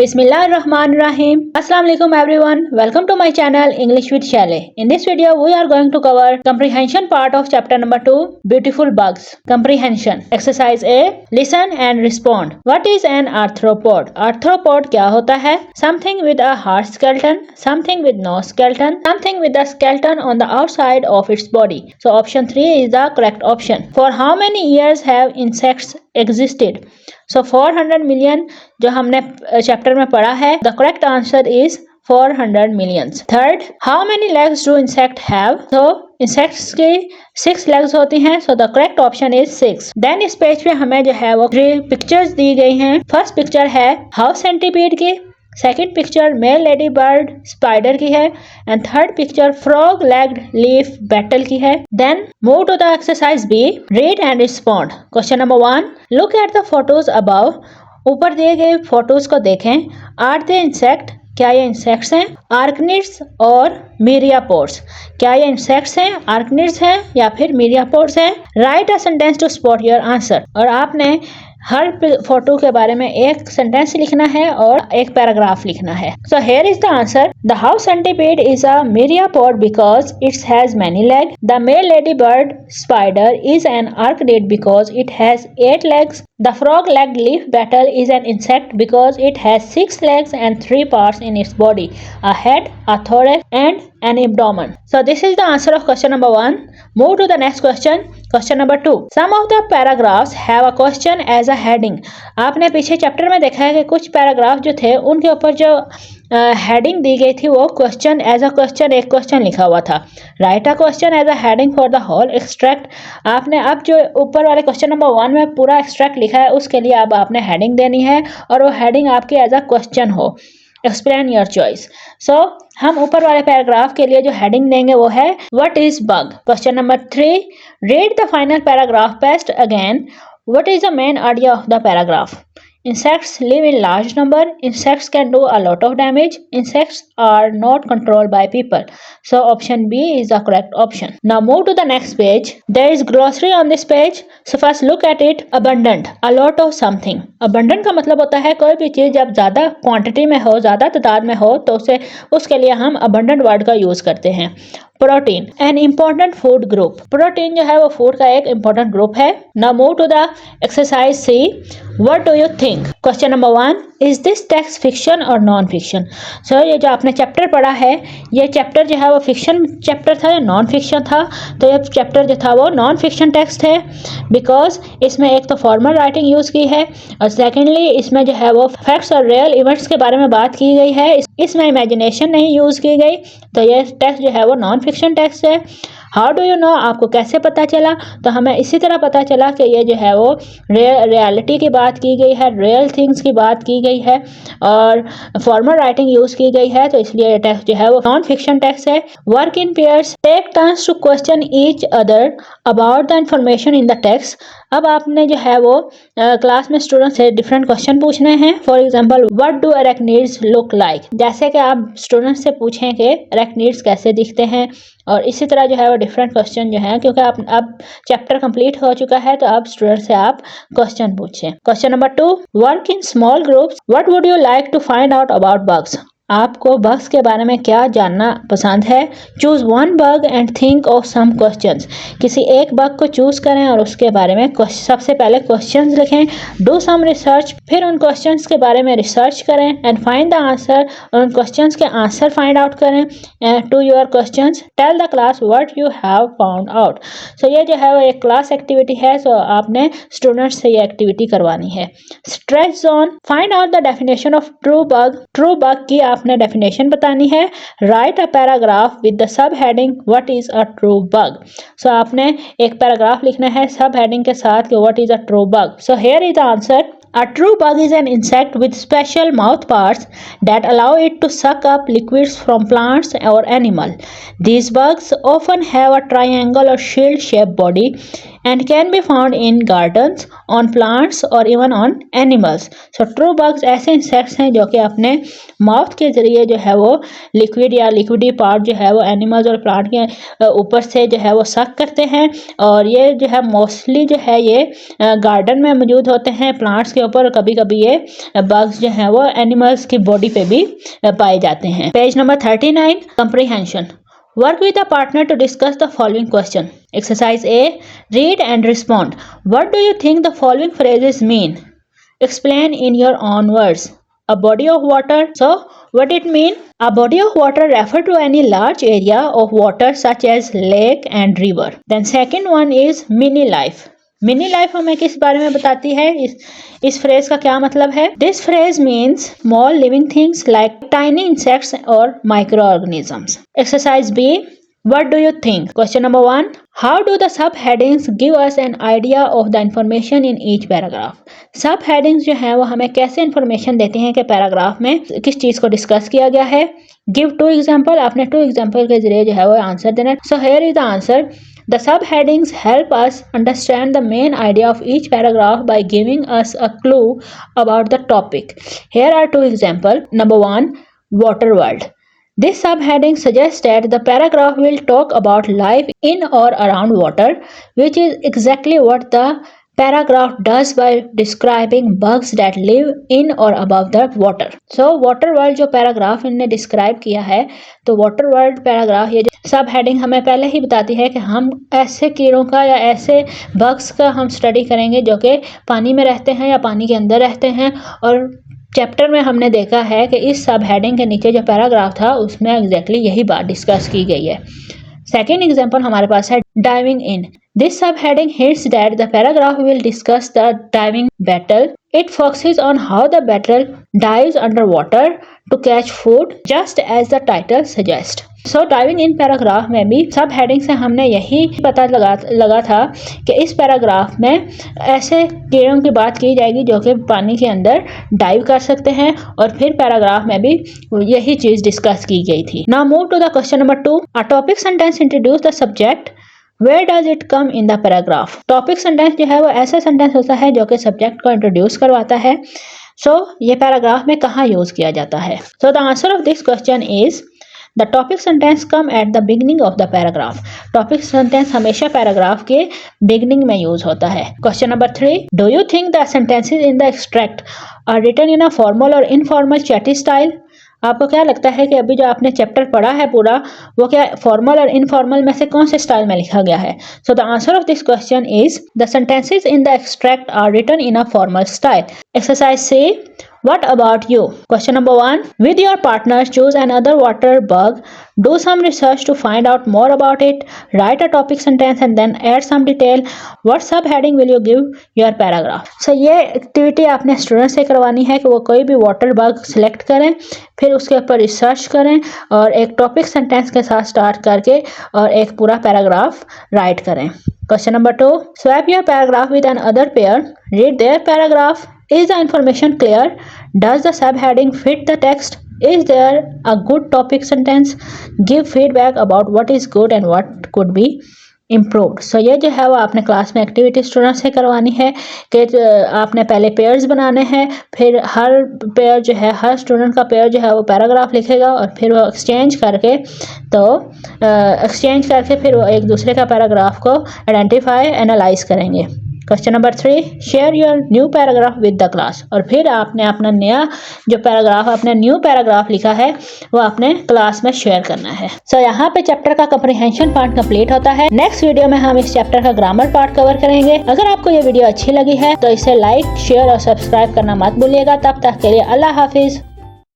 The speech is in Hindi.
Bismillahirrahmanirrahim. Assalamu alaikum everyone. Welcome to my channel English with Shale. In this video we are going to cover comprehension part of chapter number 2, Beautiful Bugs. Comprehension. Exercise A. Listen and respond. What is an arthropod? Arthropod क्या होता है? Something with a hard skeleton, something with no skeleton, something with a skeleton on the outside of its body. So option 3 is the correct option. For how many years have insects existed? So 400 million जो हमने चैप्टर में पढ़ा है. The correct answer is 400 millions. Third, how many legs do insect have? So insects की 6 legs होती हैं. So the correct option is 6. Then इस पेज पे हमें जो है वो 3 पिक्चर्स दी गई हैं. फर्स्ट पिक्चर है हाउस सेंटीपीड की, second picture male lady bird spider की है, and third picture frog legged leaf beetle की है. Then move to the exercise B. Read and respond. Question number 1. Look at the photos above. ऊपर दिए गए फोटोज को देखें. Are they insect? क्या ये इंसेक्ट्स हैं? आर्कनिड्स और मीरियापोड्स? क्या ये इंसेक्ट्स हैं, आर्कनिड्स हैं या फिर मीरियापोड्स हैं? Write a sentence to spot your answer. और आपने हर फोटो के बारे में एक सेंटेंस लिखना है और एक पैराग्राफ लिखना है. So here is the answer. The house centipede is a myriapod because it's has many leg. The male lady bird spider is an arachnid because it has 8 legs. The frog-legged leaf beetle is an insect because it has 6 legs and 3 parts in its body: a head, a thorax, and an abdomen. So this is the answer of question number 1. Move to the next question. Question number 2. Some of the paragraphs have a question as a heading. आपने पीछे चैप्टर में देखा है कि कुछ पैराग्राफ जो थे उनके ऊपर जो हेडिंग दी गई थी वो क्वेश्चन एज अ क्वेश्चन, एक क्वेश्चन लिखा हुआ था. Write a question as a heading for the whole extract. आपने अब जो ऊपर वाले क्वेश्चन नंबर 1 में पूरा एक्सट्रैक्ट लिखा है उसके लिए अब आपने हेडिंग देनी है और वो हेडिंग आपकी एज अ क्वेश्चन हो. Explain your choice. सो हम ऊपर वाले पैराग्राफ के लिए जो हेडिंग देंगे वो है what is bug. Question number 3. Read the final paragraph best again. What is the main idea of the paragraph? Insects live in large number. Insects can do a lot of damage. Insects are not controlled by people. So option B is the correct option. Now move to the next page. There is glossary on this page. So first look at it. Abundant, a lot of something. Abundant का मतलब होता है कोई भी चीज़ जब ज़्यादा क्वांटिटी में हो, ज़्यादा तादाद में हो तो उसके लिए हम abundant वर्ड का यूज़ करते हैं. Protein, an important food group. Protein जो है वो फूड का एक इम्पोर्टेंट ग्रुप है. Now move to the exercise C. What do you think? Question number 1. Is this text fiction और नॉन फिक्शन? सो ये जो आपने चैप्टर पढ़ा है ये चैप्टर जो है वो फिक्शन चैप्टर था या नॉन फिक्शन था? तो ये चैप्टर जो था वो नॉन फिक्शन टेक्स्ट है बिकॉज इसमें एक तो फॉर्मल राइटिंग यूज़ की है और सेकेंडली इसमें जो है वो फैक्ट्स और रियल इवेंट्स के बारे में बात की गई है. इसमें इमेजिनेशन नहीं यूज़ की गई. तो ये टेक्स्ट जो है वो नॉन फिक्शन टेक्स्ट है. How do you know? आपको कैसे पता चला? तो हमें इसी तरह पता चला कि ये जो है वो रियलिटी की बात की गई है, रियल थिंग्स की बात की गई है और फॉर्मल राइटिंग यूज़ की गई है. तो इसलिए ये टेक्स्ट जो है वो नॉन फिक्शन टेक्स्ट है. Work in pairs. Take turns to question each other about the information in the text. अब आपने जो है वो क्लास में स्टूडेंट से डिफरेंट क्वेश्चन पूछने हैं. For example what do arachnids look like. जैसे कि आप स्टूडेंट से पूछें कि अरेक्निड्स कैसे दिखते हैं और इसी तरह जो है वो डिफरेंट क्वेश्चन जो है क्योंकि आप अब चैप्टर कंप्लीट हो चुका है तो अब स्टूडेंट से आप क्वेश्चन पूछें. Question number 2. Work in small groups. What would you like to find out about bugs. आपको बग्स के बारे में क्या जानना पसंद है? Choose one bug and think of some questions. किसी एक बग को चूज करें और उसके बारे में सबसे पहले क्वेश्चंस लिखें. Do some research. फिर उन क्वेश्चंस के बारे में रिसर्च करें एंड फाइंड द आंसर. और उन क्वेश्चंस के आंसर फाइंड आउट करें. To your questions tell the class what you have found out. So ये जो है वो एक क्लास एक्टिविटी है. सो आपने स्टूडेंट्स से ये एक्टिविटी करवानी है. Stretch zone. Find out the definition of true bug. True bug की आपने डेफिनेशन बतानी है. Write a paragraph with the sub heading what is a true bug. So आपने एक पैराग्राफ लिखना है सब हेडिंग के साथ कि what is a true bug. So here is the answer. A true bug is an insect with special mouth parts that allow it to suck up liquids from plants or animal. These bugs often have a triangle or shield-shaped body and can be found in gardens, on plants or even on animals. So true bugs ऐसे insects हैं जो कि अपने माउथ के जरिए जो है वो लिक्विड या लिक्विडी पार्ट जो है वो एनिमल्स और प्लांट के ऊपर से जो है वो सक करते हैं, और ये जो है मोस्टली जो है ये गार्डन में मौजूद होते हैं, प्लांट्स के ऊपर। कभी कभी ये बग्स जो है वो एनिमल्स की बॉडी पे भी पाए जाते हैं। Page number 39, comprehension. Work with a partner to discuss the following question. Exercise A. Read and respond. What do you think the following phrases mean? Explain in your own words. A body of water. So, what it mean? A body of water refer to any large area of water such as lake and river. Then second one is mini life. Mini life हमें किस बारे में बताती है? इस फ्रेज का क्या मतलब है? This phrase means small living things like tiny insects और micro organisms. Exercise B, what do you think? Question number 1. How do the subheadings give us an idea of the information in each paragraph? Subheadings जो है वो हमें कैसे इंफॉर्मेशन देते हैं कि पैराग्राफ में किस चीज को डिस्कस किया गया है? Give 2 example. आपने 2 example के जरिए जो है वो आंसर देना है। So here is the answer. The subheadings help us understand the main idea of each paragraph by giving us a clue about the topic. Here are 2 examples. Number 1, water world. This subheading suggests that the paragraph will talk about life in or around water, which is exactly what the paragraph does by describing bugs that live in or above the water. So water world जो पैराग्राफ इनने डिस्क्राइब किया है, तो वाटर वर्ल्ड पैराग्राफ ये सब हेडिंग हमें पहले ही बताती है कि हम ऐसे कीड़ों का या ऐसे बग्स का हम स्टडी करेंगे जो कि पानी में रहते हैं या पानी के अंदर रहते हैं। और चैप्टर में हमने देखा है कि इस सब हेडिंग के नीचे जो पैराग्राफ था उसमें एग्जैक्टली यही बात डिस्कस की गई है। सेकेंड एग्जाम्पल हमारे पास है diving in. This subheading hints that the paragraph will discuss the diving battle. It focuses on how the battle dives underwater to catch food, just as the title suggests. So diving in paragraph में भी सब हेडिंग से हमने यही पता लगा था कि इस पैराग्राफ में ऐसे कीड़ों की बात की जाएगी जो कि पानी के अंदर डाइव कर सकते हैं, और फिर पैराग्राफ में भी यही चीज डिस्कस की गई थी। Now move to the question number 2. A topic sentence introduce the subject. Where does it come in the paragraph? Topic sentence जो है वो ऐसा सेंटेंस होता है जो कि सब्जेक्ट को इंट्रोड्यूस करवाता है। ये पैराग्राफ में कहाँ यूज किया जाता है? The answer of this question is the topic sentence come at the beginning of the paragraph. Topic sentence हमेशा पैराग्राफ के बिगनिंग में यूज होता है। Question number 3, do you think the sentences in the extract are written in a formal और इनफॉर्मल चैटी स्टाइल? आपको क्या लगता है कि अभी जो आपने चैप्टर पढ़ा है पूरा, वो क्या फॉर्मल और इनफॉर्मल में से कौन से स्टाइल में लिखा गया है? The answer of this question is the sentences in the extract are written in a formal style. Exercise C, what about you? Question number 1, with your partners choose another water bug, do some research to find out more about it, write a topic sentence and then add some detail. What subheading will you give your paragraph? ये एक्टिविटी आपने स्टूडेंट से करवानी है कि वो कोई भी वाटर बग सिलेक्ट करें, फिर उसके ऊपर रिसर्च करें और एक टॉपिक सेंटेंस के साथ स्टार्ट करके और एक पूरा पैराग्राफ राइट करें। Question number 2, swap your paragraph with another pair, read their paragraph. Is the information clear? Does the subheading fit the text? Is there a good topic sentence? Give feedback about what is good and what could be improved. ये जो है वो आपने क्लास में एक्टिविटी स्टूडेंट से करवानी है कि आपने पहले पेयर्स बनाने हैं, फिर हर पेयर जो है, हर स्टूडेंट का पेयर जो है वो पैराग्राफ लिखेगा और फिर वो एक्सचेंज करके फिर वो एक दूसरे का पैराग्राफ को आइडेंटिफाई एनालाइज करेंगे। Question number 3, share your new paragraph with the class. और फिर आपने अपना नया जो पैराग्राफ, अपने न्यू पैराग्राफ लिखा है वो अपने क्लास में शेयर करना है। यहाँ पे चैप्टर का कंप्रीहेंशन पार्ट कंप्लीट होता है। नेक्स्ट वीडियो में हम इस चैप्टर का ग्रामर पार्ट कवर करेंगे। अगर आपको ये वीडियो अच्छी लगी है तो इसे लाइक, शेयर और सब्सक्राइब करना मत भूलिएगा। तब तक के लिए अल्लाह हाफिज।